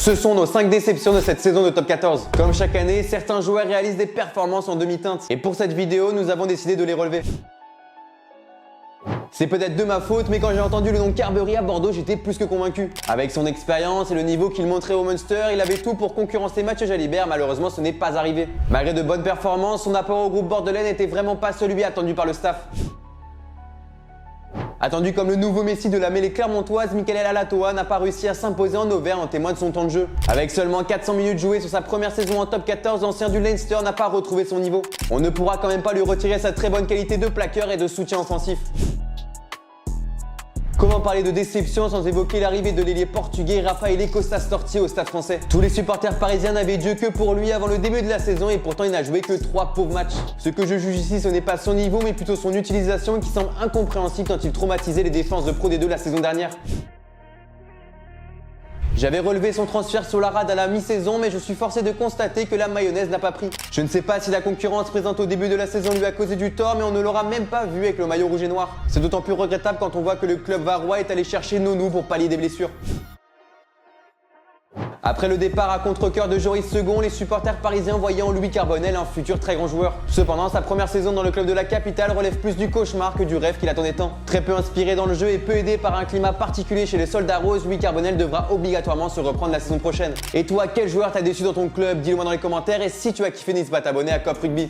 Ce sont nos 5 déceptions de cette saison de Top 14. Comme chaque année, certains joueurs réalisent des performances en demi-teinte. Et pour cette vidéo, nous avons décidé de les relever. C'est peut-être de ma faute, mais quand j'ai entendu le nom Carbery à Bordeaux, j'étais plus que convaincu. Avec son expérience et le niveau qu'il montrait au Munster, il avait tout pour concurrencer Mathieu Jalibert, malheureusement ce n'est pas arrivé. Malgré de bonnes performances, son apport au groupe bordelais n'était vraiment pas celui attendu par le staff. Attendu comme le nouveau Messi de la mêlée clermontoise, Michael Alatoa n'a pas réussi à s'imposer en Auvergne, en témoin de son temps de jeu. Avec seulement 400 minutes jouées sur sa première saison en Top 14, l'ancien du Leinster n'a pas retrouvé son niveau. On ne pourra quand même pas lui retirer sa très bonne qualité de plaqueur et de soutien offensif. Comment parler de déception sans évoquer l'arrivée de l'ailier portugais Rafael Costa Storti au Stade français? Tous les supporters parisiens n'avaient Dieu que pour lui avant le début de la saison et pourtant il n'a joué que 3 pauvres matchs. Ce que je juge ici, ce n'est pas son niveau mais plutôt son utilisation qui semble incompréhensible quand il traumatisait les défenses de Pro D2 la saison dernière. J'avais relevé son transfert sur la rade à la mi-saison, mais je suis forcé de constater que la mayonnaise n'a pas pris. Je ne sais pas si la concurrence présente au début de la saison lui a causé du tort, mais on ne l'aura même pas vu avec le maillot rouge et noir. C'est d'autant plus regrettable quand on voit que le club varois est allé chercher Nonou pour pallier des blessures. Après le départ à contre-cœur de Joris Second, les supporters parisiens voyaient en Louis Carbonel un futur très grand joueur. Cependant, sa première saison dans le club de la capitale relève plus du cauchemar que du rêve qu'il attendait tant. Très peu inspiré dans le jeu et peu aidé par un climat particulier chez les soldats roses, Louis Carbonel devra obligatoirement se reprendre la saison prochaine. Et toi, quel joueur t'a déçu dans ton club? Dis-le moi dans les commentaires et si tu as kiffé, n'hésite pas à t'abonner à Cop Rugby.